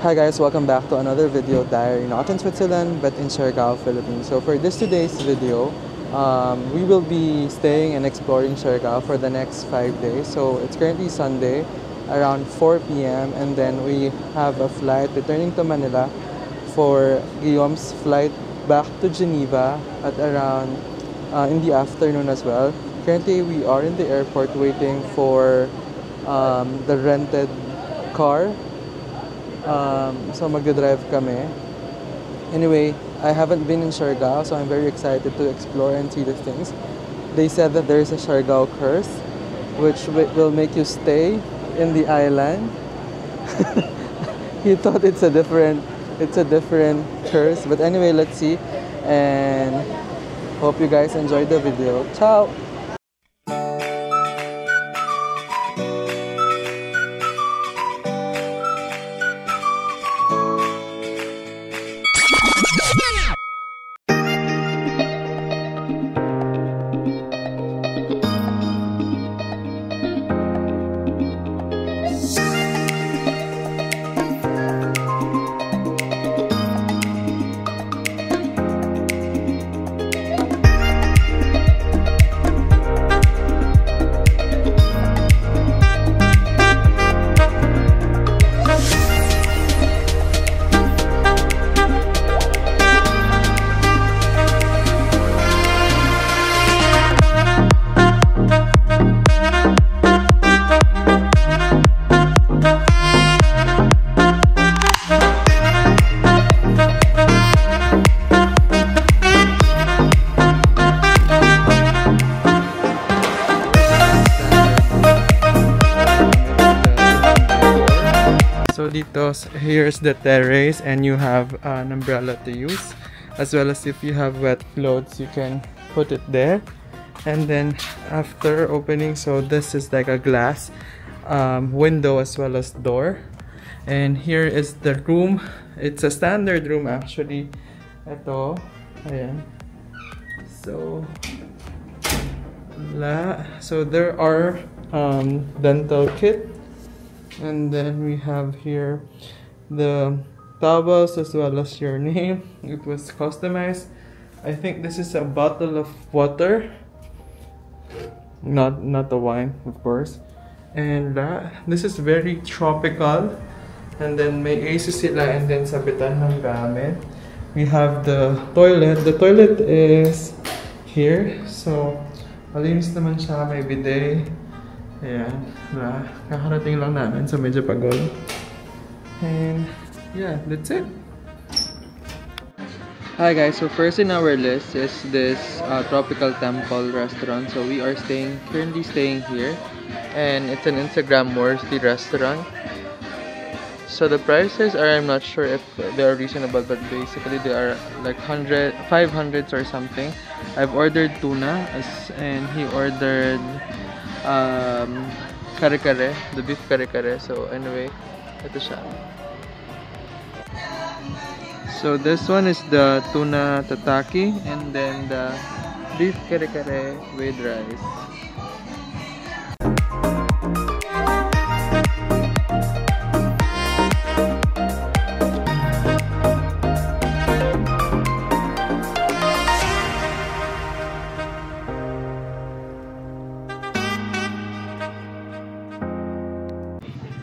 Hi guys, welcome back to another video diary, not in Switzerland but in Siargao, Philippines. So for today's video, we will be staying and exploring Siargao for the next 5 days. So it's currently Sunday around 4 p.m. and then we have a flight returning to Manila for Guillaume's flight back to Geneva at around in the afternoon as well. Currently we are in the airport waiting for the rented car. So magdadrive kami. Anyway, I haven't been in Siargao, so I'm very excited to explore and see the things. They said that there is a Siargao curse, which will make you stay in the island. He thought it's a different curse, but anyway, let's see. And hope you guys enjoyed the video. Ciao. So dito, here's the terrace and you have an umbrella to use, as well as if you have wet clothes you can put it there. And then after opening, so this is like a glass window as well as door. And here is the room. It's a standard room actually. Ito, ayan. So there are dental kit. And then we have here the towels as well as your name. It was customized. I think this is a bottle of water, not the wine, of course. And this is very tropical. And then may AC sila, and then sabitan ng gamit. We have the toilet. The toilet is here. So malinis naman siya, may bidet. Ayan, kakarating lang namin, so medyo pagod. And yeah, that's it. Hi guys, so first in our list is this Tropical Temple restaurant. So we are currently staying here, and it's an Instagram worthy restaurant. So the prices are, I'm not sure if they are reasonable, but basically they are like 500s or something. I've ordered tuna and he ordered kare-kare, the beef kare-kare. So anyway, ito siya. So this one is the tuna tataki, and then the beef kare-kare with rice.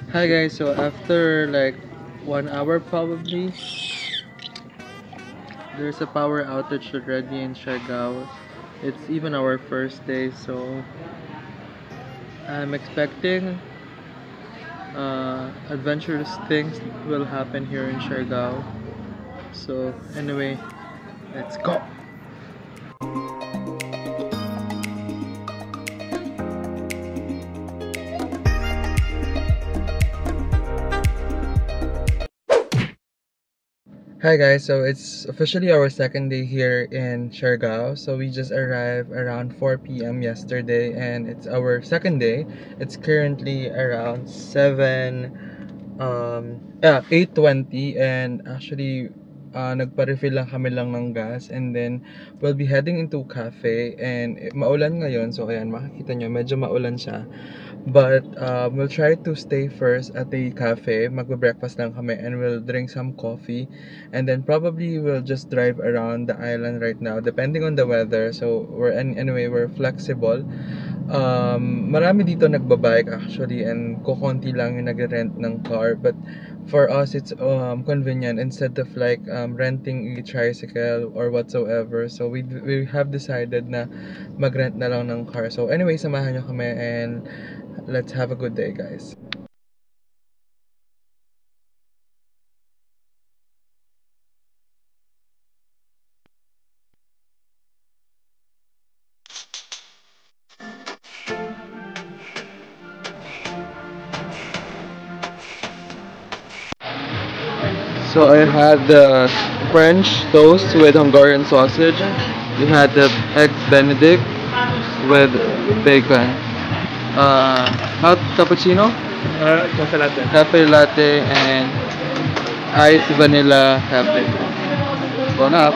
Hi guys, so after like 1 hour probably, there's a power outage already in Siargao. It's even our first day, so I'm expecting adventurous things will happen here in Siargao. So anyway, let's go! Hi guys, so it's officially our second day here in Siargao. So we just arrived around 4 p.m. yesterday, and it's our second day. It's currently around 8:20, and actually nagpa-refill lang kami ng gas, and then we'll be heading into cafe, and maulan ngayon, so ayan, makikita nyo, medyo maulan siya. But we'll try to stay first at the cafe, magbe-breakfast lang kami, and we'll drink some coffee, and then probably we'll just drive around the island right now, depending on the weather. So anyway, we're flexible. Marami dito nagbabike actually, and kukonti lang yung nagre-rent ng car, but for us it's convenient instead of like renting a tricycle or whatsoever. So we have decided na mag-rent na lang ng car. So anyway, samahan nyo kami, and let's have a good day, guys. So I had the French toast with Hungarian sausage. We had the egg Benedict with bacon. Hot cappuccino, Cafe latte. cafe latte, and iced vanilla cafe. Bon up.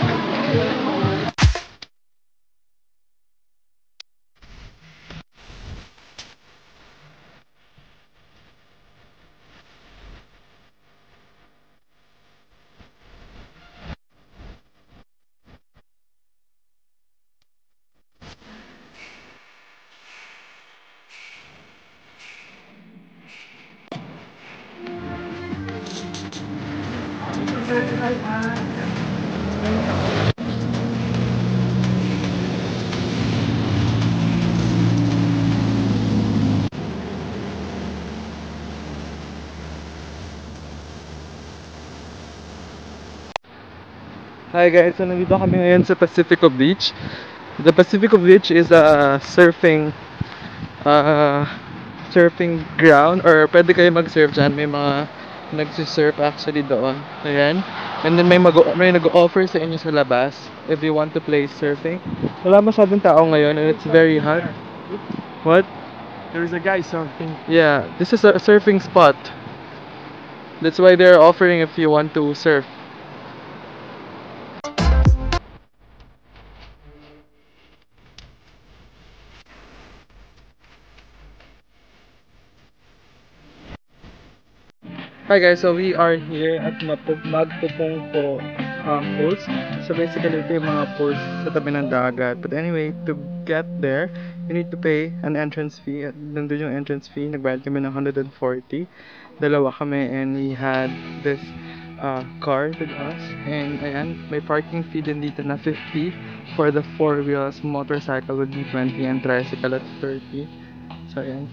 Hi guys, so nandito kami ngayon sa Pacifico Beach. The Pacifico Beach is a uh, surfing ground, or pwede kayo mag-surf dyan. May mga nagsisurf actually doon. Ayan. And then may nag-offer sa inyo sa labas if you want to play surfing. Wala masyadong tao ngayon, and it's very hot. What? There is a guy surfing. Yeah, this is a surfing spot. That's why they're offering if you want to surf. Hi guys, so we are here at Magpupungko Pools. So basically, ito yung mga pools sa tabi ng dagat. But anyway, to get there, you need to pay an entrance fee. At nandun yung entrance fee, nagbayad kami ng 140. Dalawa kami, and we had this car with us. And ayan, may parking fee din dito na 50 for the 4 wheels. Motorcycle would be 20 and tricycle at 30. So ayan.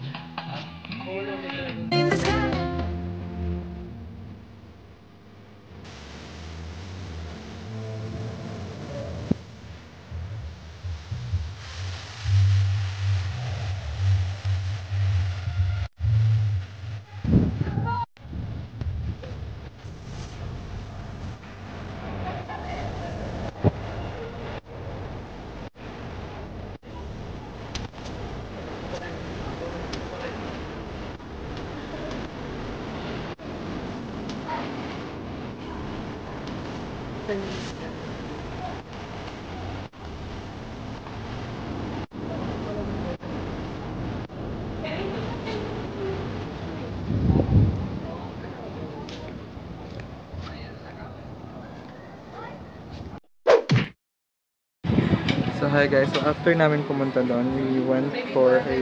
So hi guys, so after namin pumunta doon, we went for a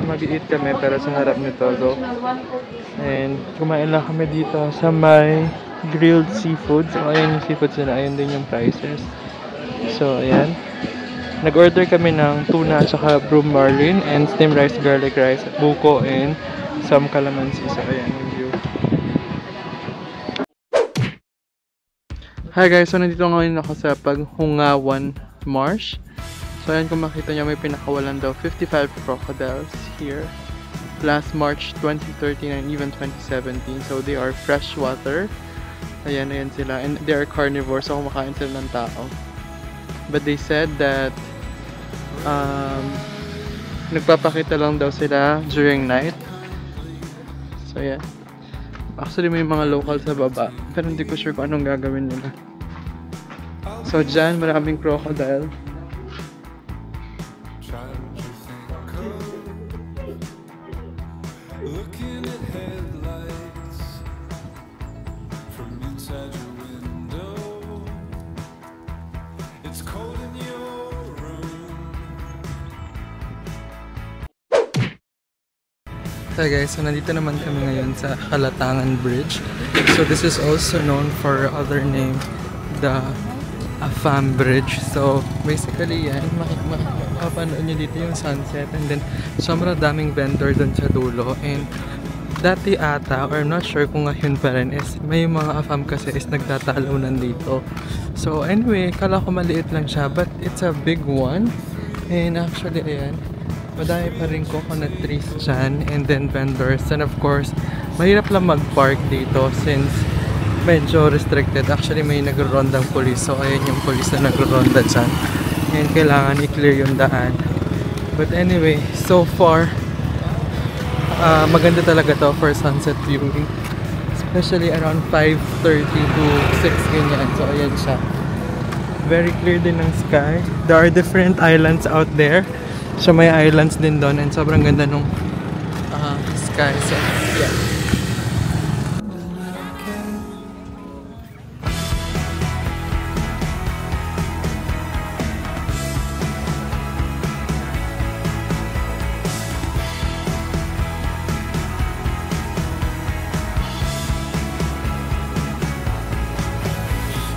mag-eat kami pero sa harap nito. So, and kumain lang kami dito sa may grilled seafood. So ayun yung seafood nila, ayun din yung prices. So ayan, nag-order kami ng tuna at saka broom marlin, and steamed rice, garlic rice, buko, and some calamansi. So ayan yung view. Hi guys, so nandito ngayon ako sa Paghungawan Marsh. So ayan, kung makita nyo, may pinakawalan daw 55 crocodiles here last March 2013 and even 2017. So they are freshwater. Ayan sila, and they are carnivores, so kumakain sila ng tao. But they said that nagpapakita lang daw sila during night. So yeah. Actually, may mga local sa baba. Pero hindi ko sure kung anong gagawin nila. So, dyan, maraming crocodile. So guys, so nandito naman kami ngayon sa Kalatangan Bridge. So this is also known for other name, the Afam Bridge. So basically yan, makapanood nyo dito yung sunset, and then sobrang daming vendor dun sa dulo. And dati ata, or I'm not sure kung ngayon pa rin, is may mga Afam kasi is nagtatalunan dito. So anyway, kala ko maliit lang siya, but it's a big one. And actually ayan, madami pa rin coconut trees dyan, and then vendors. And of course, mahirap lang mag-park dito since medyo restricted. Actually, may nagro-rondang police. So, ayan yung police na nagro-ronda dyan. And kailangan i-clear yung daan. But anyway, so far, maganda talaga to for sunset viewing. Especially around 5:30 to 6 ganyan. So, ayan siya. Very clear din ng sky. There are different islands out there. So may islands din doon, and sobrang ganda nung sky. So yeah.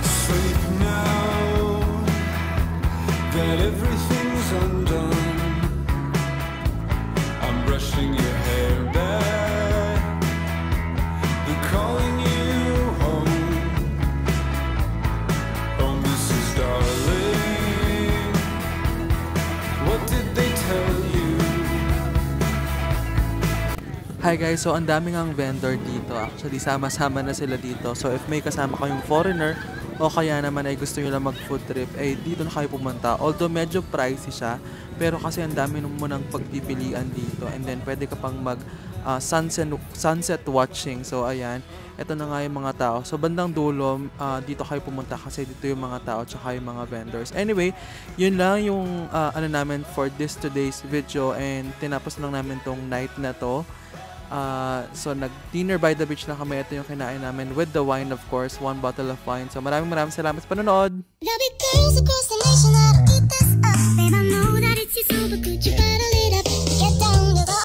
Sleep now that everything's undone. Brushing your hair back, they're calling you home. Oh, Mrs. Darling, what did they tell you? Hi guys, so ang daming ang vendor dito. Actually, sama-sama na sila dito. So if may kasama kayong foreigner, o kaya naman ay gusto nyo lang mag-food trip, eh dito na kayo pumunta. Although medyo pricey siya, pero kasi ang dami mo nang pagpipilian dito. And then pwede ka pang mag sunset watching. So ayan, ito na nga yung mga tao. So bandang dulo, dito kayo pumunta kasi dito yung mga tao tsaka yung mga vendors. Anyway, yun lang yung ano namin for today's video, and tinapos lang namin tong night na to. So nag-dinner by the beach na kami. Ito yung kinain namin with the wine, of course, 1 bottle of wine. So maraming salamat sa panonood.